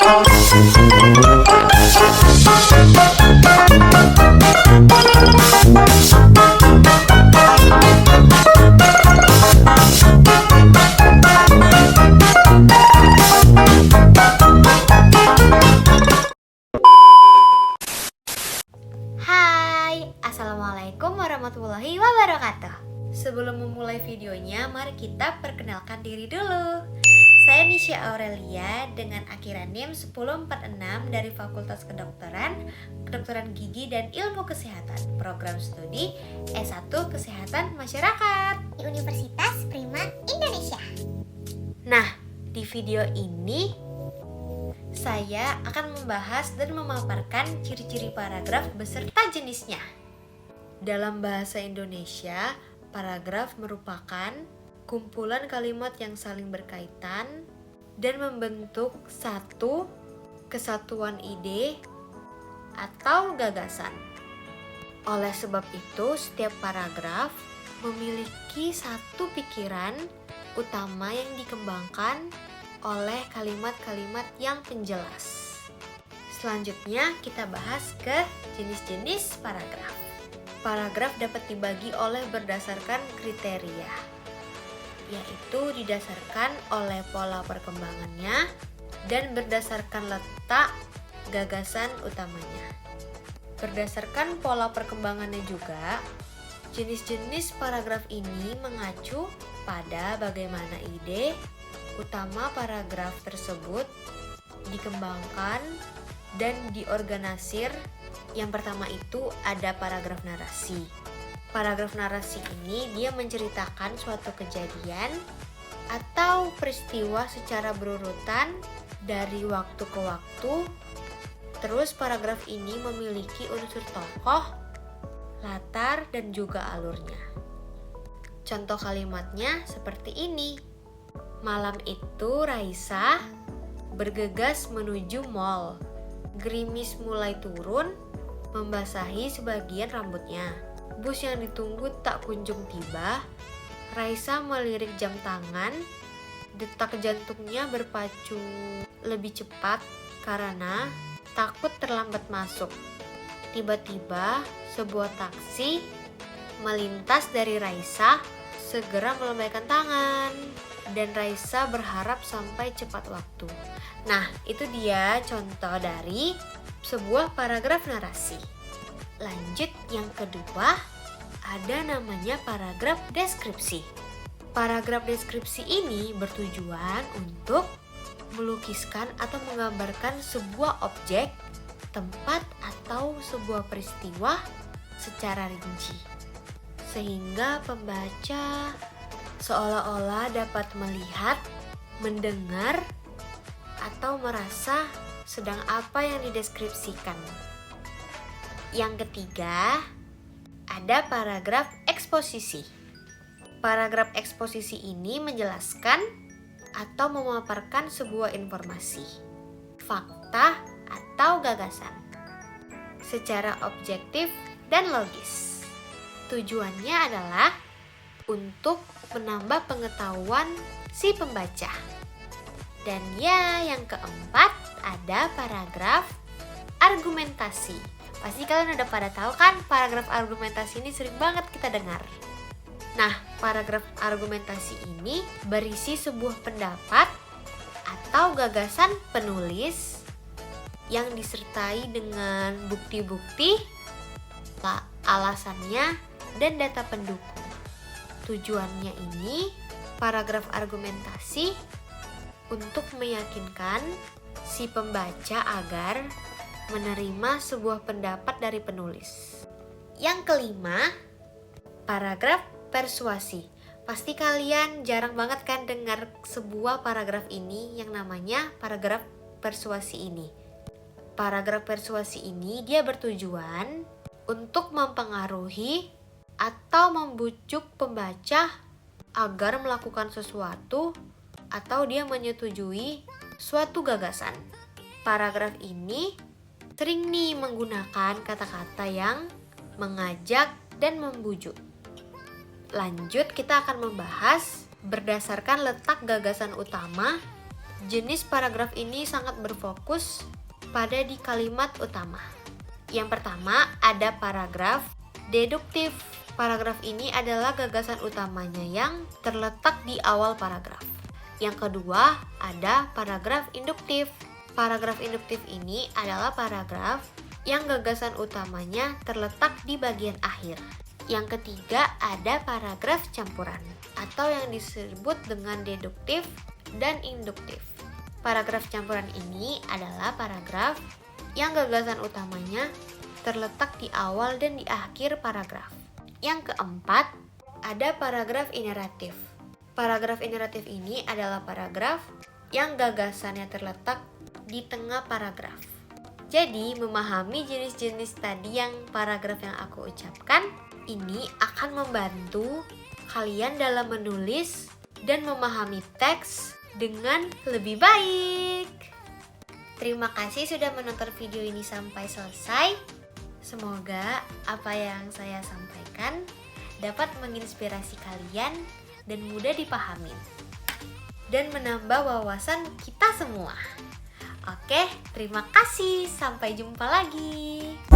Hai, Assalamualaikum warahmatullahi wabarakatuh. Sebelum memulai videonya, mari kita perkenalkan diri dulu. Saya Nisha Aurelia dengan akhiran NIM 1046 dari Fakultas Kedokteran Gigi dan Ilmu Kesehatan, Program Studi S1 Kesehatan Masyarakat di Universitas Prima Indonesia. Nah, di video ini saya akan membahas dan memaparkan ciri-ciri paragraf beserta jenisnya. Dalam bahasa Indonesia, paragraf merupakan kumpulan kalimat yang saling berkaitan dan membentuk satu kesatuan ide atau gagasan. Oleh sebab itu, setiap paragraf memiliki satu pikiran utama yang dikembangkan oleh kalimat-kalimat yang penjelas. Selanjutnya kita bahas ke jenis-jenis paragraf. Paragraf dapat dibagi oleh berdasarkan kriteria, yaitu didasarkan oleh pola perkembangannya dan berdasarkan letak gagasan utamanya. Berdasarkan pola perkembangannya juga, jenis-jenis paragraf ini mengacu pada bagaimana ide utama paragraf tersebut dikembangkan dan diorganisir. Yang pertama itu ada paragraf narasi. Paragraf narasi ini dia menceritakan suatu kejadian atau peristiwa secara berurutan dari waktu ke waktu. Terus paragraf ini memiliki unsur tokoh, latar, dan juga alurnya. Contoh kalimatnya seperti ini. Malam itu Raisa bergegas menuju mall. Gerimis mulai turun, membasahi sebagian rambutnya. Bus yang ditunggu tak kunjung tiba. Raisa melirik jam tangan. Detak jantungnya berpacu lebih cepat karena takut terlambat masuk. Tiba-tiba sebuah taksi melintas dari Raisa, segera melambaikan tangan, dan Raisa berharap sampai cepat waktu. Nah, itu dia contoh dari sebuah paragraf narasi. Lanjut yang kedua, ada namanya paragraf deskripsi. Paragraf deskripsi ini bertujuan untuk melukiskan atau menggambarkan sebuah objek, tempat, atau sebuah peristiwa secara rinci, sehingga pembaca seolah-olah dapat melihat, mendengar, atau merasa sedang apa yang dideskripsikan. Yang ketiga, ada paragraf eksposisi. Paragraf eksposisi ini menjelaskan atau memaparkan sebuah informasi, fakta, atau gagasan secara objektif dan logis. Tujuannya adalah untuk menambah pengetahuan si pembaca. Dan ya, yang keempat ada paragraf argumentasi. Pasti kalian udah pada tahu kan, paragraf argumentasi ini sering banget kita dengar. Nah, paragraf argumentasi ini berisi sebuah pendapat atau gagasan penulis yang disertai dengan bukti-bukti, alasannya, dan data pendukung. Tujuannya ini, paragraf argumentasi untuk meyakinkan si pembaca agar menerima sebuah pendapat dari penulis. Yang kelima, paragraf persuasi. Pasti kalian jarang banget kan dengar sebuah paragraf ini yang namanya paragraf persuasi ini. Paragraf persuasi ini dia bertujuan untuk mempengaruhi atau membujuk pembaca agar melakukan sesuatu atau dia menyetujui suatu gagasan. Paragraf ini sering nih menggunakan kata-kata yang mengajak dan membujuk. Lanjut, kita akan membahas berdasarkan letak gagasan utama Jenis paragraf ini sangat berfokus pada di kalimat utama. Yang pertama ada paragraf deduktif. Paragraf ini adalah gagasan utamanya yang terletak di awal paragraf. Yang kedua ada paragraf induktif. Paragraf induktif ini adalah paragraf yang gagasan utamanya terletak di bagian akhir. Yang ketiga ada paragraf campuran atau yang disebut dengan deduktif dan induktif. Paragraf campuran ini adalah paragraf yang gagasan utamanya terletak di awal dan di akhir paragraf. Yang keempat, ada paragraf ineratif. Paragraf ineratif ini adalah paragraf yang gagasannya terletak di tengah paragraf. Jadi, memahami jenis-jenis tadi yang paragraf yang aku ucapkan, ini akan membantu kalian dalam menulis dan memahami teks dengan lebih baik. Terima kasih sudah menonton video ini sampai selesai. Semoga apa yang saya sampaikan dapat menginspirasi kalian dan mudah dipahami dan menambah wawasan kita semua. Oke, terima kasih. Sampai jumpa lagi.